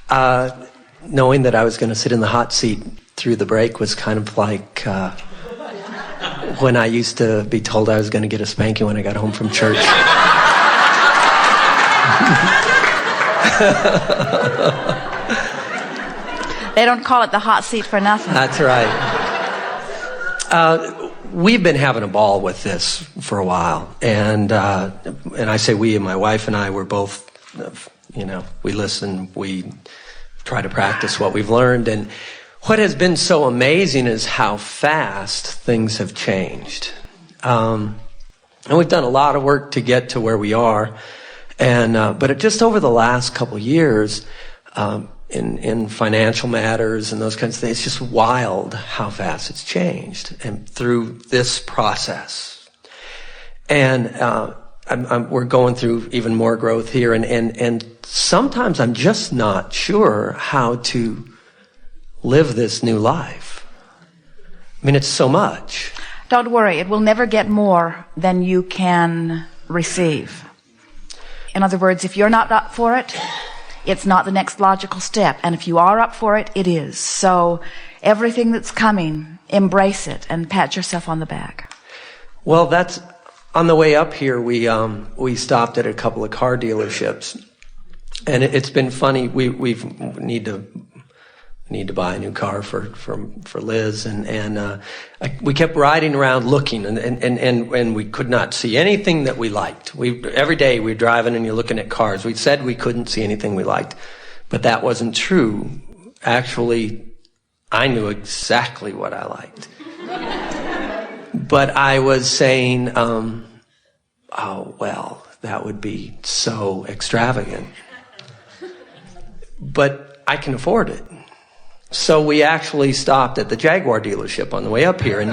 Knowing that I was going to sit in the hot seat through the break was kind of like when I used to be told I was going to get a spanking when I got home from church. They don't call it the hot seat for nothing. That's right. We've been having a ball with this for a while, and I say we, and my wife and I were both, we listen, we try to practice what we've learned, and what has been so amazing is how fast things have changed. And we've done a lot of work to get to where we are, but just over the last couple of years, in financial matters and those kinds of things, it's just wild how fast it's changed, and through this process. And we're going through even more growth here, and sometimes I'm just not sure how to live this new life. I mean, it's so much. Don't worry, it will never get more than you can receive. In other words, if you're not up for it, it's not the next logical step. And if you are up for it, it is. So everything that's coming, embrace it and pat yourself on the back. Well, that's on the way up here. We stopped at a couple of car dealerships, and it's been funny. We need to buy a new car for Liz, and we kept riding around looking, and we could not see anything that we liked. Every day we were driving and you're looking at cars. We said we couldn't see anything we liked, but that wasn't true. Actually, I knew exactly what I liked. But I was saying, oh, well, that would be so extravagant. But I can afford it. So we actually stopped at the Jaguar dealership on the way up here, and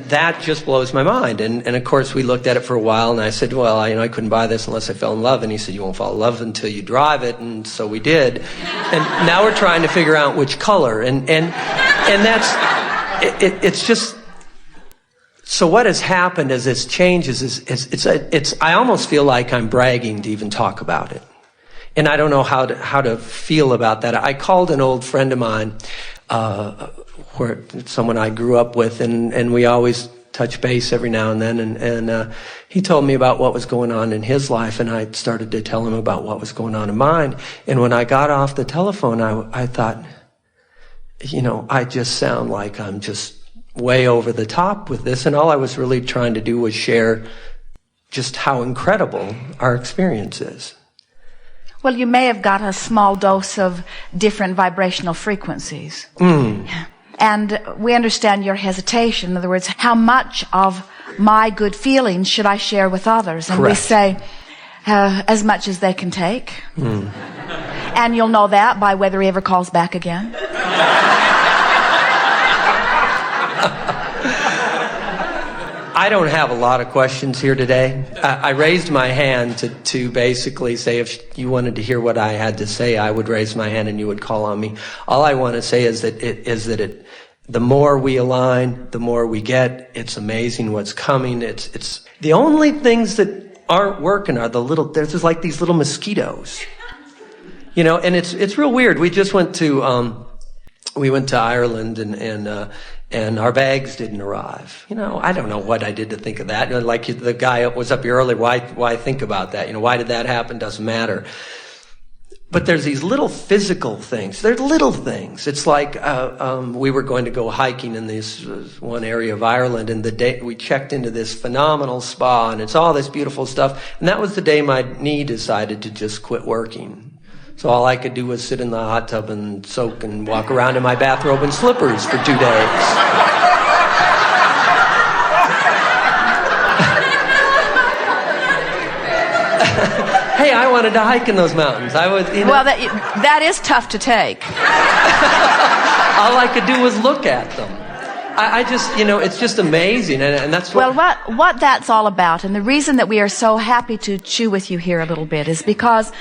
that just blows my mind. And of course we looked at it for a while, and I said, well, I couldn't buy this unless I fell in love. And he said, you won't fall in love until you drive it. And so we did. And now we're trying to figure out which color, and that's it's just. So what has happened as this changes is I almost feel like I'm bragging to even talk about it. And I don't know how to feel about that. I called an old friend of mine, someone I grew up with, and we always touch base every now and then. And he told me about what was going on in his life, and I started to tell him about what was going on in mine. And when I got off the telephone, I thought, I just sound like I'm just way over the top with this. And all I was really trying to do was share just how incredible our experience is. Well, you may have got a small dose of different vibrational frequencies. And we understand your hesitation. In other words, how much of my good feelings should I share with others? And Correct. We say, as much as they can take. And you'll know that by whether he ever calls back again. I don't have a lot of questions here today. I raised my hand to basically say if you wanted to hear what I had to say, I would raise my hand and you would call on me. All I want to say is that the more we align, the more we get. It's amazing what's coming. It's the only things that aren't working are there's just like these little mosquitoes, and it's real weird. We just went to Ireland and our bags didn't arrive. I don't know what I did to think of that. Like the guy was up here earlier. Why think about that? Why did that happen? Doesn't matter. But there's these little physical things. They're little things. It's like we were going to go hiking in this one area of Ireland, and the day we checked into this phenomenal spa, and it's all this beautiful stuff. And that was the day my knee decided to just quit working. So all I could do was sit in the hot tub and soak and walk around in my bathrobe and slippers for 2 days. Hey, I wanted to hike in those mountains. I was, Well, that is tough to take. All I could do was look at them. I just, it's just amazing, and that's what... Well, what that's all about, and the reason that we are so happy to chew with you here a little bit is because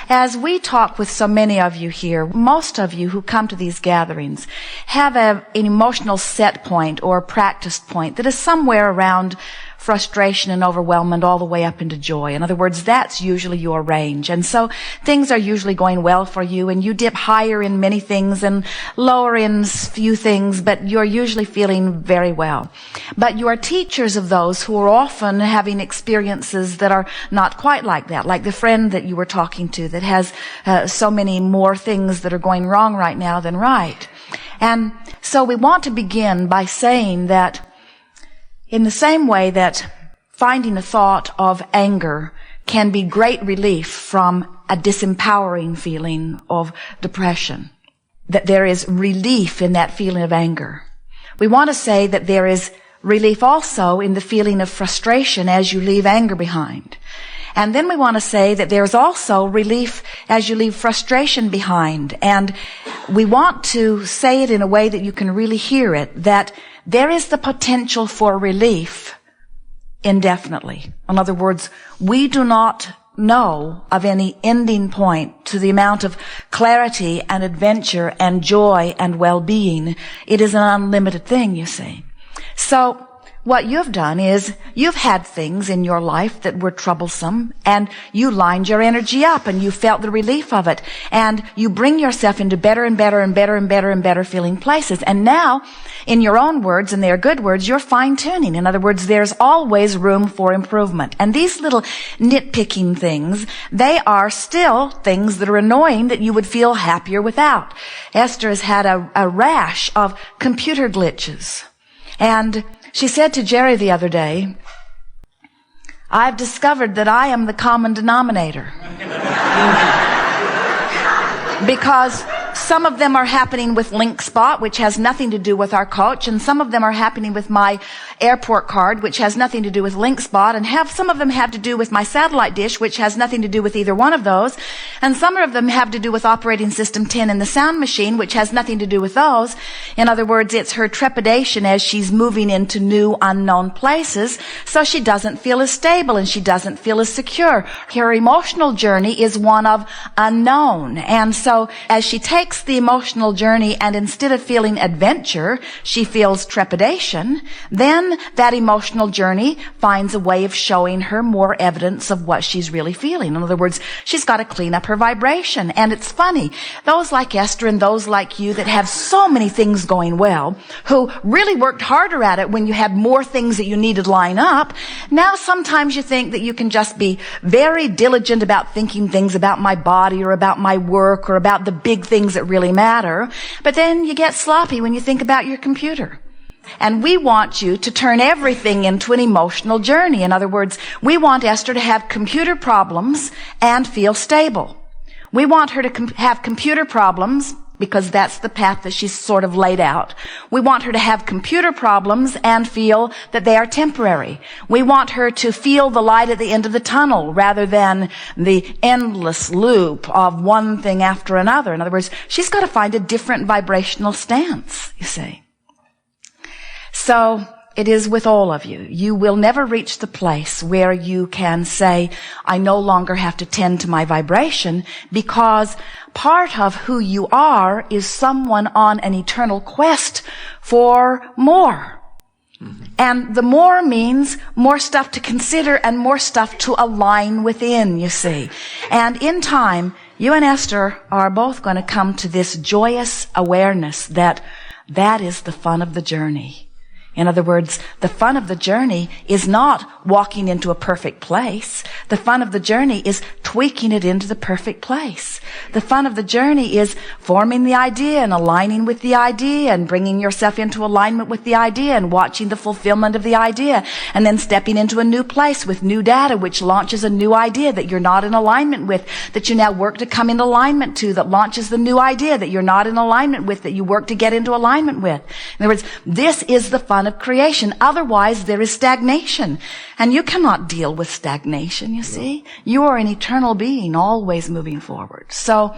as we talk with so many of you here, most of you who come to these gatherings have an emotional set point or practice point that is somewhere around frustration and overwhelmment all the way up into joy. In other words, that's usually your range. And so things are usually going well for you, and you dip higher in many things and lower in few things, but you're usually feeling very well. But you are teachers of those who are often having experiences that are not quite like that, like the friend that you were talking to that has so many more things that are going wrong right now than right. And so we want to begin by saying that in the same way that finding a thought of anger can be great relief from a disempowering feeling of depression, that there is relief in that feeling of anger. We want to say that there is relief also in the feeling of frustration as you leave anger behind. And then we want to say that there's also relief as you leave frustration behind. And we want to say it in a way that you can really hear it, that there is the potential for relief indefinitely. In other words, we do not know of any ending point to the amount of clarity and adventure and joy and well-being. It is an unlimited thing, you see. So what you've done is you've had things in your life that were troublesome, and you lined your energy up and you felt the relief of it, and you bring yourself into better and better and better and better and better feeling places. And now, in your own words, and they are good words, you're fine-tuning. In other words, there's always room for improvement. And these little nitpicking things, they are still things that are annoying that you would feel happier without. Esther has had a rash of computer glitches. And she said to Jerry the other day, I've discovered that I am the common denominator. Because some of them are happening with LinkSpot, which has nothing to do with our coach, and some of them are happening with my airport card, which has nothing to do with LinkSpot, and some of them have to do with my satellite dish, which has nothing to do with either one of those, and some of them have to do with operating system 10 in the sound machine, which has nothing to do with those. In other words, it's her trepidation as she's moving into new unknown places, so she doesn't feel as stable and she doesn't feel as secure. Her emotional journey is one of unknown, and so as she takes the emotional journey and instead of feeling adventure, she feels trepidation, then that emotional journey finds a way of showing her more evidence of what she's really feeling. In other words, she's got to clean up her vibration. And it's funny, those like Esther and those like you that have so many things going well, who really worked harder at it when you had more things that you needed line up, now sometimes you think that you can just be very diligent about thinking things about my body or about my work or about the big things that really matter, but then you get sloppy when you think about your computer. And we want you to turn everything into an emotional journey. In other words, we want Esther to have computer problems and feel stable. We want her to have computer problems because that's the path that she's sort of laid out. We want her to have computer problems and feel that they are temporary. We want her to feel the light at the end of the tunnel rather than the endless loop of one thing after another. In other words, she's got to find a different vibrational stance, you see. So it is with all of you. You will never reach the place where you can say, I no longer have to tend to my vibration, because part of who you are is someone on an eternal quest for more. Mm-hmm. And the more means more stuff to consider and more stuff to align within, you see. And in time, you and Esther are both going to come to this joyous awareness that that is the fun of the journey. In other words, the fun of the journey is not walking into a perfect place. The fun of the journey is tweaking it into the perfect place. The fun of the journey is forming the idea and aligning with the idea and bringing yourself into alignment with the idea and watching the fulfillment of the idea and then stepping into a new place with new data which launches a new idea that you're not in alignment with, that you now work to come into alignment to, that launches the new idea that you're not in alignment with, that you work to get into alignment with. In other words, this is the fun of creation. Otherwise, there is stagnation. And you cannot deal with stagnation, you see. You are an eternal being, always moving forward. So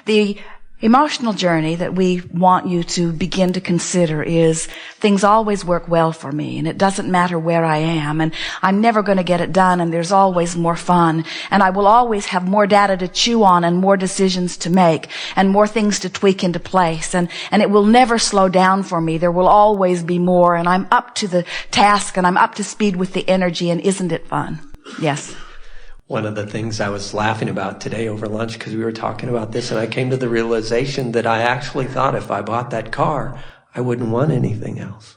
the Emotional journey that we want you to begin to consider is things always work well for me, and it doesn't matter where I am, and I'm never going to get it done, and there's always more fun, and I will always have more data to chew on and more decisions to make and more things to tweak into place, and it will never slow down for me. There will always be more, and I'm up to the task, and I'm up to speed with the energy, and isn't it fun? Yes. One of the things I was laughing about today over lunch, because we were talking about this, and I came to the realization that I actually thought if I bought that car, I wouldn't want anything else.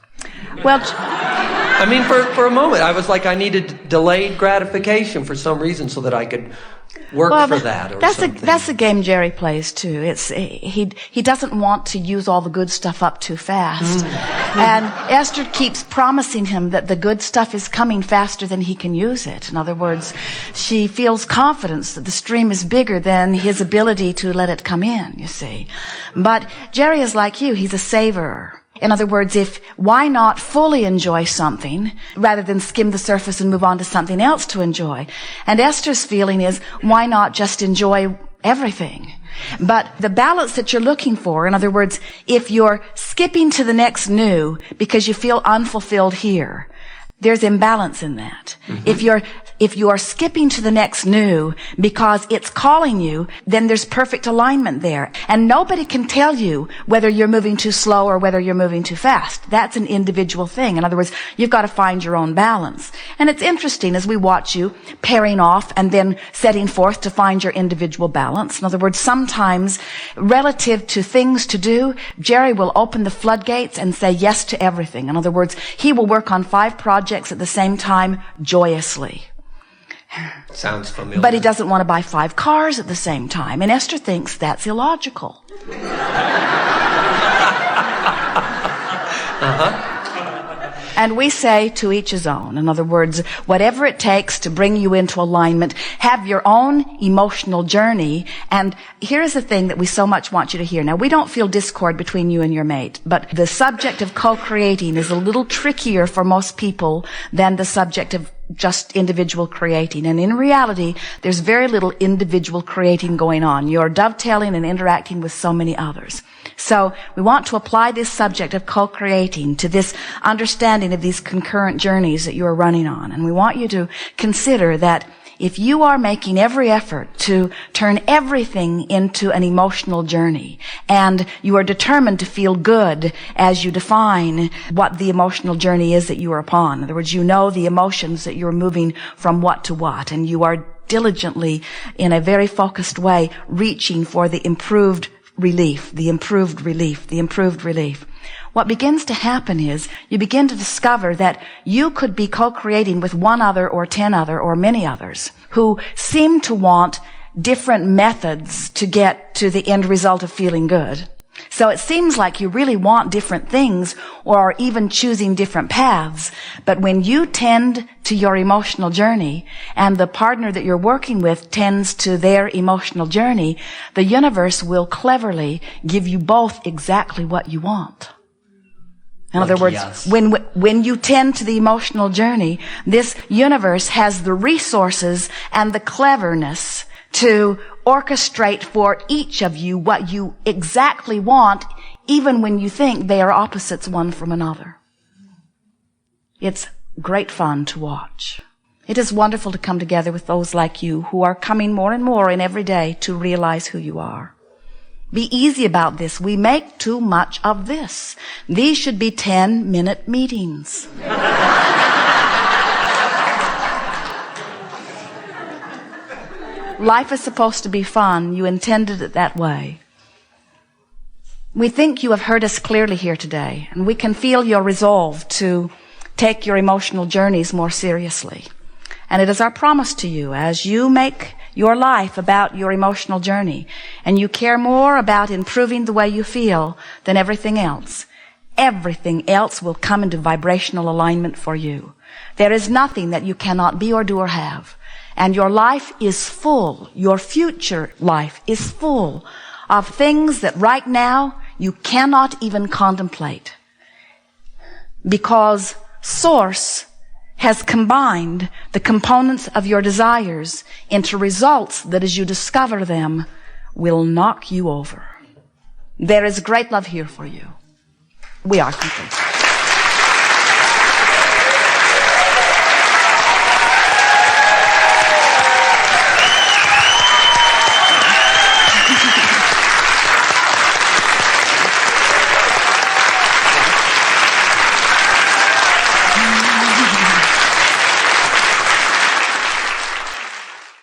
Well, I mean, for a moment, I was like, I needed delayed gratification for some reason so that I could work for that or something. That's the game Jerry plays too. He doesn't want to use all the good stuff up too fast. And Esther keeps promising him that the good stuff is coming faster than he can use it. In other words, she feels confidence that the stream is bigger than his ability to let it come in, you see. But Jerry is like you. He's a saver. In other words, why not fully enjoy something rather than skim the surface and move on to something else to enjoy? And Esther's feeling is, why not just enjoy everything? But the balance that you're looking for, in other words, if you're skipping to the next new because you feel unfulfilled here, there's imbalance in that. Mm-hmm. If you are skipping to the next new because it's calling you, then there's perfect alignment there. And nobody can tell you whether you're moving too slow or whether you're moving too fast. That's an individual thing. In other words, you've got to find your own balance. And it's interesting as we watch you pairing off and then setting forth to find your individual balance. In other words, sometimes relative to things to do, Jerry will open the floodgates and say yes to everything. In other words, he will work on 5 projects at the same time joyously. Sounds familiar. But he doesn't want to buy 5 cars at the same time. And Esther thinks that's illogical. And we say to each his own. In other words, whatever it takes to bring you into alignment, have your own emotional journey. And here's the thing that we so much want you to hear. Now, we don't feel discord between you and your mate, but the subject of co-creating is a little trickier for most people than the subject of just individual creating. And in reality, there's very little individual creating going on. You're dovetailing and interacting with so many others. So we want to apply this subject of co-creating to this understanding of these concurrent journeys that you are running on. And we want you to consider that if you are making every effort to turn everything into an emotional journey, and you are determined to feel good as you define what the emotional journey is that you are upon. In other words, you know the emotions that you're moving from what to what, and you are diligently, in a very focused way, reaching for the improved relief, the improved relief, the improved relief. What begins to happen is you begin to discover that you could be co-creating with one other or 10 other or many others who seem to want different methods to get to the end result of feeling good. So it seems like you really want different things or are even choosing different paths. But when you tend to your emotional journey and the partner that you're working with tends to their emotional journey, the universe will cleverly give you both exactly what you want. In other words, yes. When you tend to the emotional journey, this universe has the resources and the cleverness to orchestrate for each of you what you exactly want, even when you think they are opposites one from another. It's great fun to watch. It is wonderful to come together with those like you who are coming more and more in every day to realize who you are. Be easy about this. We make too much of this. These should be 10-minute meetings. Life is supposed to be fun. You intended it that way. We think you have heard us clearly here today, and we can feel your resolve to take your emotional journeys more seriously. And it is our promise to you, as you make your life about your emotional journey, and you care more about improving the way you feel than everything else will come into vibrational alignment for you. There is nothing that you cannot be or do or have. And your life is full, your future life is full of things that right now you cannot even contemplate. Because Source has combined the components of your desires into results that as you discover them will knock you over. There is great love here for you. We are complete.